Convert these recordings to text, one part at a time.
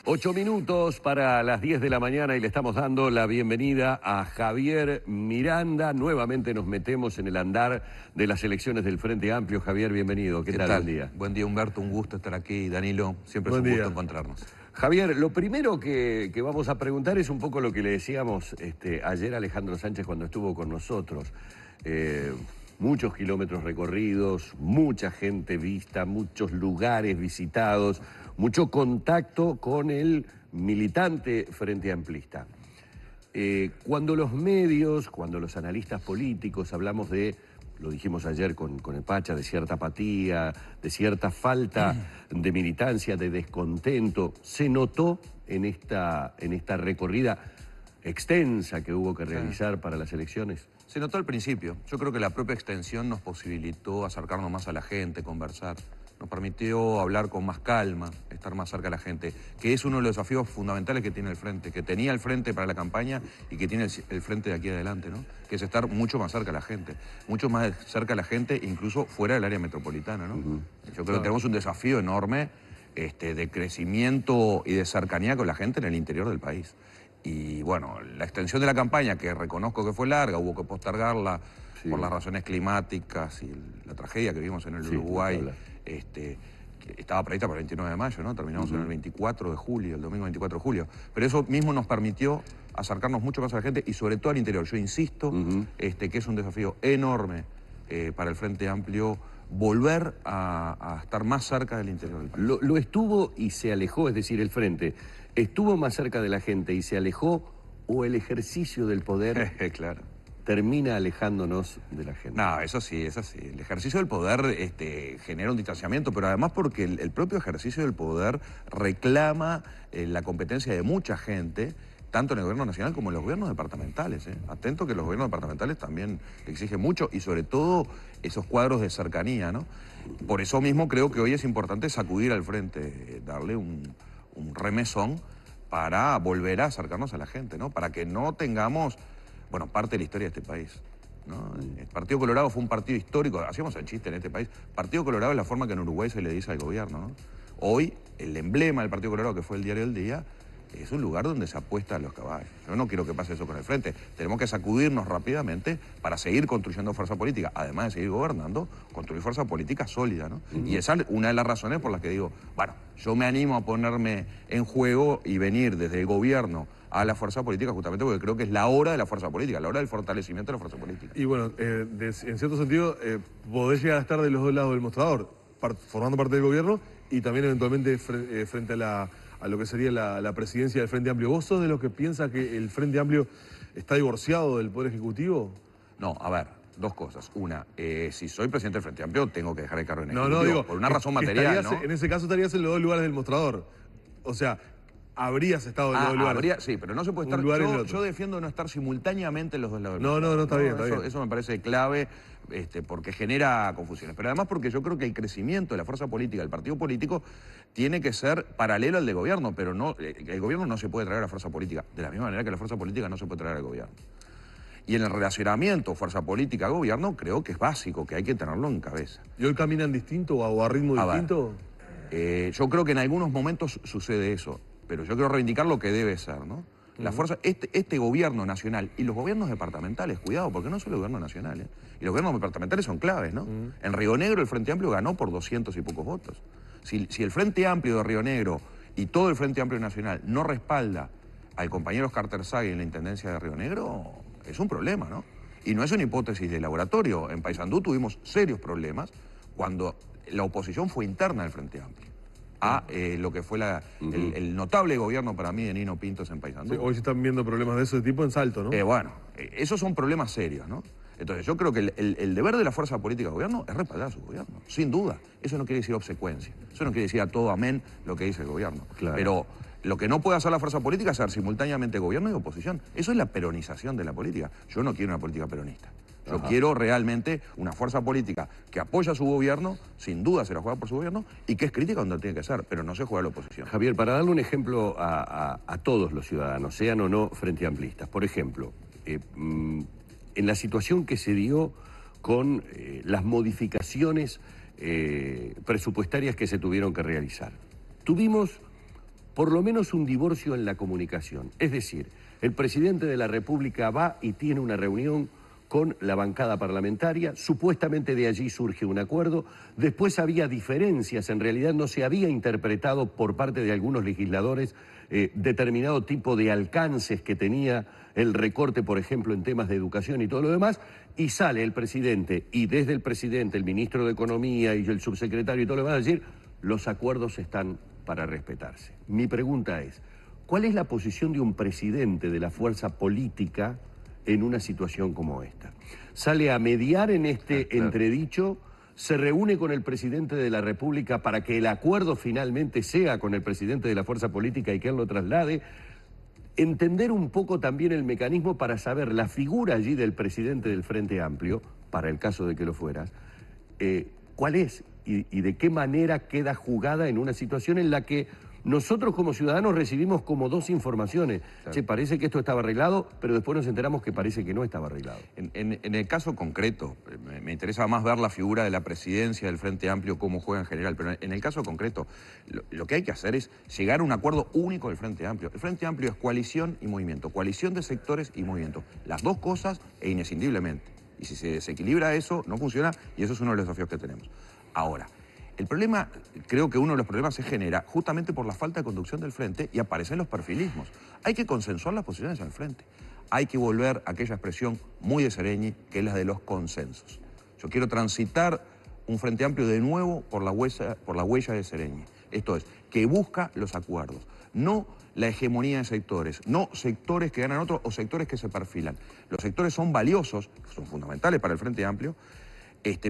8 minutos para las 10 de la mañana y le estamos dando la bienvenida a Javier Miranda. Nuevamente nos metemos en el andar de las elecciones del Frente Amplio. Javier, bienvenido. ¿Qué tal? Buen día. Buen día, Humberto. Un gusto estar aquí. Danilo, siempre es un gusto encontrarnos. Javier, lo primero que vamos a preguntar es un poco lo que le decíamos ayer a Alejandro Sánchez cuando estuvo con nosotros. Muchos kilómetros recorridos, mucha gente vista, muchos lugares visitados, mucho contacto con el militante frente amplista. Cuando los medios, cuando los analistas políticos hablamos de, lo dijimos ayer con el Pacha, de cierta apatía, de cierta falta de militancia, de descontento, se notó en esta recorrida extensa que hubo que realizar para las elecciones. Se notó al principio. Yo creo que la propia extensión nos posibilitó acercarnos más a la gente, conversar. Nos permitió hablar con más calma, estar más cerca de la gente, que es uno de los desafíos fundamentales que tiene el Frente, que tenía el Frente para la campaña y que tiene el Frente de aquí adelante, ¿no? Que es estar mucho más cerca de la gente, mucho más cerca de la gente, incluso fuera del área metropolitana, ¿no? Yo creo que tenemos un desafío enorme de crecimiento y de cercanía con la gente en el interior del país. Y bueno, la extensión de la campaña, que reconozco que fue larga, hubo que postergarla por las razones climáticas y la tragedia que vimos en el Uruguay, que estaba prevista para el 29 de mayo, ¿no? Terminamos en el 24 de julio, el domingo 24 de julio. Pero eso mismo nos permitió acercarnos mucho más a la gente y sobre todo al interior. Yo insisto que es un desafío enorme para el Frente Amplio volver a estar más cerca del interior del país. Lo estuvo y se alejó, es decir, el Frente estuvo más cerca de la gente y se alejó, o el ejercicio del poder claro, termina alejándonos de la gente. No, eso sí, es así. El ejercicio del poder genera un distanciamiento, pero además porque el propio ejercicio del poder reclama la competencia de mucha gente, tanto en el gobierno nacional como en los gobiernos departamentales. Atento que los gobiernos departamentales también exigen mucho y sobre todo esos cuadros de cercanía, ¿no? Por eso mismo creo que hoy es importante sacudir al Frente, darle un remesón para volver a acercarnos a la gente, ¿no? Para que no tengamos, bueno, parte de la historia de este país, ¿no? El Partido Colorado fue un partido histórico, hacíamos el chiste en este país. Partido Colorado es la forma que en Uruguay se le dice al gobierno, ¿no? Hoy, el emblema del Partido Colorado, que fue el Diario del Día, es un lugar donde se apuesta a los caballos. Yo no quiero que pase eso con el Frente. Tenemos que sacudirnos rápidamente para seguir construyendo fuerza política. Además de seguir gobernando, construir fuerza política sólida, ¿no? Y esa es una de las razones por las que digo, bueno, yo me animo a ponerme en juego y venir desde el gobierno a la fuerza política justamente porque creo que es la hora de la fuerza política, la hora del fortalecimiento de la fuerza política. Y bueno, en cierto sentido, podés llegar a estar de los dos lados del mostrador, formando parte del gobierno y también eventualmente frente a lo que sería la presidencia del Frente Amplio. ¿Vos sos de los que piensa que el Frente Amplio está divorciado del Poder Ejecutivo? No, a ver, dos cosas. Una, si soy presidente del Frente Amplio, tengo que dejar el cargo en el No, Ejecutivo, digo, por una razón material, ¿no? En ese caso estarías en los dos lugares del mostrador. O sea, habrías estado en los dos lugares. Sí, pero no se puede estar. Yo defiendo no estar simultáneamente en los dos lados. No, está bien. Eso me parece clave, porque genera confusiones. Pero además porque yo creo que el crecimiento de la fuerza política, del partido político, tiene que ser paralelo al de gobierno, pero no, el gobierno no se puede traer a la fuerza política, de la misma manera que la fuerza política no se puede traer al gobierno. Y en el relacionamiento fuerza política-gobierno creo que es básico, que hay que tenerlo en cabeza. ¿Y hoy caminan distinto o a ritmo distinto? Yo creo que en algunos momentos sucede eso, pero yo quiero reivindicar lo que debe ser, ¿no? La fuerza, este gobierno nacional y los gobiernos departamentales, cuidado, porque no solo el gobierno nacional, y los gobiernos departamentales son claves, ¿no? En Río Negro el Frente Amplio ganó por 200 y pocos votos. Si el Frente Amplio de Río Negro y todo el Frente Amplio Nacional no respalda al compañero Oscar Terzaghi en la Intendencia de Río Negro, es un problema, ¿no? Y no es una hipótesis de laboratorio. En Paysandú tuvimos serios problemas cuando la oposición fue interna del Frente Amplio a lo que fue el notable gobierno para mí de Nino Pintos en Paysandú. Sí, hoy se están viendo problemas de ese tipo en Salto, ¿no? Bueno, esos son problemas serios, ¿no? Entonces yo creo que el deber de la fuerza política del gobierno es respaldar a su gobierno, sin duda. Eso no quiere decir obsecuencia, eso no quiere decir a todo amén lo que dice el gobierno. Claro. Pero lo que no puede hacer la fuerza política es ser simultáneamente gobierno y oposición. Eso es la peronización de la política. Yo no quiero una política peronista. Yo quiero realmente una fuerza política que apoya a su gobierno, sin duda se la juega por su gobierno, y que es crítica donde tiene que ser, pero no se juega a la oposición. Javier, para darle un ejemplo a todos los ciudadanos, sean o no frente amplistas, por ejemplo, en la situación que se dio con las modificaciones presupuestarias que se tuvieron que realizar. Tuvimos por lo menos un divorcio en la comunicación. Es decir, el presidente de la República va y tiene una reunión con la bancada parlamentaria, supuestamente de allí surge un acuerdo, después había diferencias, en realidad no se había interpretado por parte de algunos legisladores determinado tipo de alcances que tenía el recorte, por ejemplo, en temas de educación y todo lo demás, y sale el presidente, y desde el presidente, el ministro de Economía y el subsecretario y todo lo demás, a decir, los acuerdos están para respetarse. Mi pregunta es, ¿cuál es la posición de un presidente de la fuerza política en una situación como esta? Sale a mediar en este entredicho, se reúne con el presidente de la República para que el acuerdo finalmente sea con el presidente de la fuerza política y que él lo traslade. Entender un poco también el mecanismo para saber la figura allí del presidente del Frente Amplio, para el caso de que lo fueras, cuál es y de qué manera queda jugada en una situación en la que nosotros como ciudadanos recibimos como dos informaciones. Claro. Che, parece que esto estaba arreglado, pero después nos enteramos que parece que no estaba arreglado. En el caso concreto, me interesa más ver la figura de la presidencia del Frente Amplio, cómo juega en general, pero en el caso concreto, lo que hay que hacer es llegar a un acuerdo único del Frente Amplio. El Frente Amplio es coalición y movimiento, coalición de sectores y movimiento. Las dos cosas e inescindiblemente. Y si se desequilibra eso, no funciona, y eso es uno de los desafíos que tenemos. Ahora, el problema, creo que uno de los problemas se genera justamente por la falta de conducción del frente y aparecen los perfilismos. Hay que consensuar las posiciones en el frente. Hay que volver a aquella expresión muy de Seregni, que es la de los consensos. Yo quiero transitar un Frente Amplio de nuevo por la huella de Seregni. Esto es, que busca los acuerdos, no la hegemonía de sectores, no sectores que ganan otros o sectores que se perfilan. Los sectores son valiosos, son fundamentales para el Frente Amplio,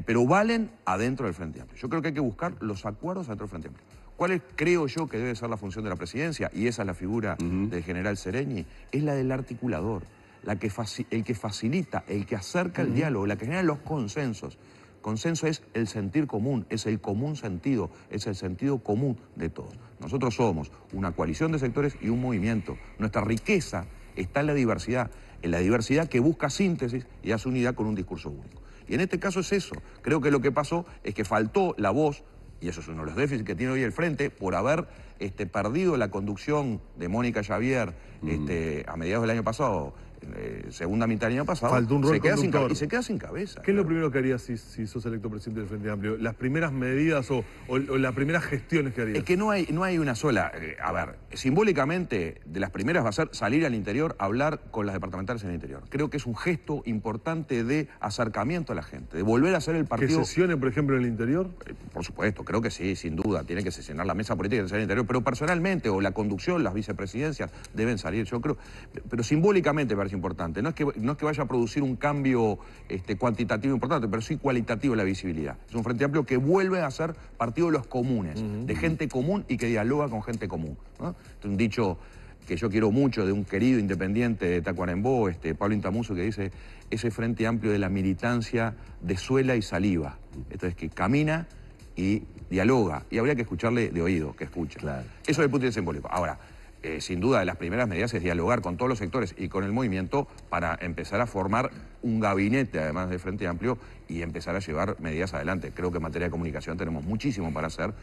pero valen adentro del Frente Amplio. Yo creo que hay que buscar los acuerdos adentro del Frente Amplio. ¿Cuál es, creo yo, que debe ser la función de la presidencia? Y esa es la figura del general Seregni. Es la del articulador, el que facilita, el que acerca el diálogo, la que genera los consensos. Consenso es el sentir común, es el común sentido, es el sentido común de todos. Nosotros somos una coalición de sectores y un movimiento. Nuestra riqueza está en la diversidad que busca síntesis y hace unidad con un discurso único. Y en este caso es eso. Creo que lo que pasó es que faltó la voz, y eso es uno de los déficits que tiene hoy el Frente, por haber perdido la conducción de Mónica Xavier a mediados del año pasado, segunda mitad del año pasado. Faltó un rol conductor. Y se queda sin cabeza. ¿Qué es lo primero que harías si sos electo presidente del Frente Amplio? ¿Las primeras medidas o las primeras gestiones que harías? Es que no hay una sola. A ver, simbólicamente, de las primeras va a ser salir al interior, hablar con las departamentales en el interior. Creo que es un gesto importante de acercamiento a la gente, de volver a ser el partido... ¿Que sesione, por ejemplo, en el interior? Por supuesto, creo que sí, sin duda. Tiene que sesionar la mesa política en el interior, pero personalmente, o la conducción, las vicepresidencias, deben salir, yo creo. Pero simbólicamente parece importante. No es que vaya a producir un cambio cuantitativo importante, pero sí cualitativo en la visibilidad. Es un Frente Amplio que vuelve a ser partido de los comunes, de gente común y que dialoga con gente común, ¿no? Es un dicho que yo quiero mucho de un querido independiente de Tacuarembó, Pablo Intamuso, que dice: ese Frente Amplio de la militancia de suela y saliva. Esto es que camina y dialoga, y habría que escucharle de oído, que escucha. Claro. Eso es el punto de vista simbólico. Ahora, sin duda, de las primeras medidas es dialogar con todos los sectores y con el movimiento para empezar a formar un gabinete, además del Frente Amplio, y empezar a llevar medidas adelante. Creo que en materia de comunicación tenemos muchísimo para hacer.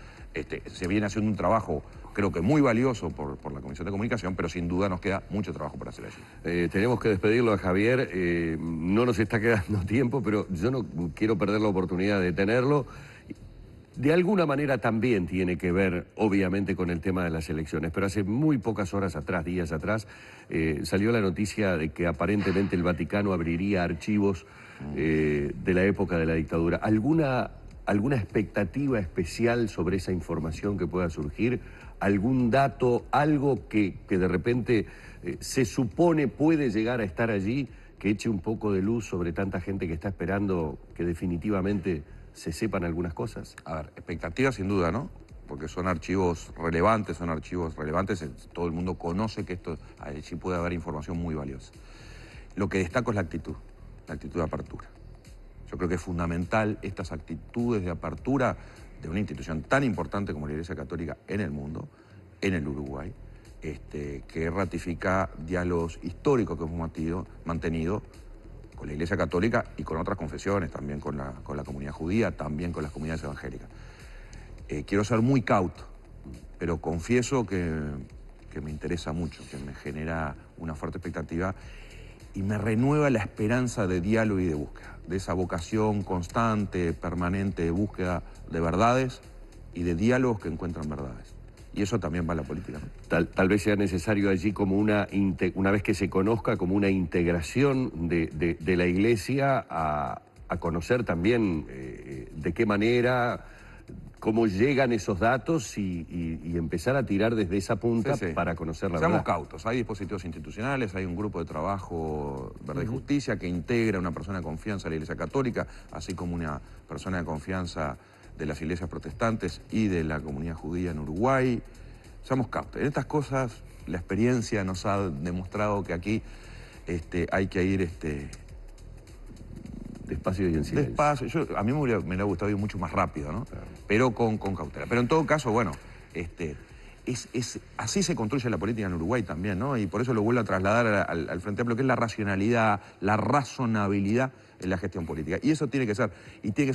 Se viene haciendo un trabajo, creo que muy valioso por la Comisión de Comunicación, pero sin duda nos queda mucho trabajo por hacer allí. Tenemos que despedirlo a Javier. No nos está quedando tiempo, pero yo no quiero perder la oportunidad de tenerlo. De alguna manera también tiene que ver, obviamente, con el tema de las elecciones, pero hace muy pocas horas atrás, días atrás, salió la noticia de que aparentemente el Vaticano abriría archivos de la época de la dictadura. ¿Alguna expectativa especial sobre esa información que pueda surgir? ¿Algún dato, algo que de repente se supone puede llegar a estar allí, que eche un poco de luz sobre tanta gente que está esperando que definitivamente se sepan algunas cosas? A ver, expectativas sin duda, ¿no? Porque son archivos relevantes, todo el mundo conoce que allí puede haber información muy valiosa. Lo que destaco es la actitud de apertura. Yo creo que es fundamental estas actitudes de apertura de una institución tan importante como la Iglesia Católica en el mundo, en el Uruguay, que ratifica diálogos históricos que hemos mantenido con la Iglesia Católica y con otras confesiones, también con la comunidad judía, también con las comunidades evangélicas. Quiero ser muy cauto, pero confieso que me interesa mucho, que me genera una fuerte expectativa y me renueva la esperanza de diálogo y de búsqueda, de esa vocación constante, permanente de búsqueda de verdades y de diálogos que encuentran verdades. Y eso también va a la política, ¿no? Tal vez sea necesario allí como una vez que se conozca, como una integración de la Iglesia a conocer también de qué manera, cómo llegan esos datos y empezar a tirar desde esa punta para conocer la verdad. Seamos cautos, hay dispositivos institucionales, hay un grupo de trabajo, Verdad y Justicia, que integra una persona de confianza a la Iglesia Católica, así como una persona de confianza de las iglesias protestantes y de la comunidad judía en Uruguay. Seamos cautos. En estas cosas la experiencia nos ha demostrado que aquí hay que ir despacio y en silencio. Despacio. A mí me hubiera gustado ir mucho más rápido, ¿no? Claro. Pero con cautela. Pero en todo caso, bueno, así se construye la política en Uruguay también, ¿no? Y por eso lo vuelvo a trasladar al Frente Amplio, que es la racionalidad, la razonabilidad en la gestión política. Y eso tiene que ser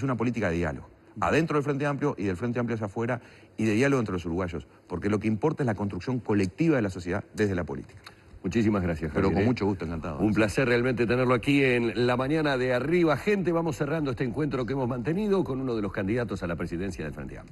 una política de diálogo. Adentro del Frente Amplio y del Frente Amplio hacia afuera y de diálogo entre los uruguayos, porque lo que importa es la construcción colectiva de la sociedad desde la política. Muchísimas gracias, Pero Javier, con mucho gusto, encantado. Un placer realmente tenerlo aquí en la mañana de Arriba Gente. Vamos cerrando este encuentro que hemos mantenido con uno de los candidatos a la presidencia del Frente Amplio.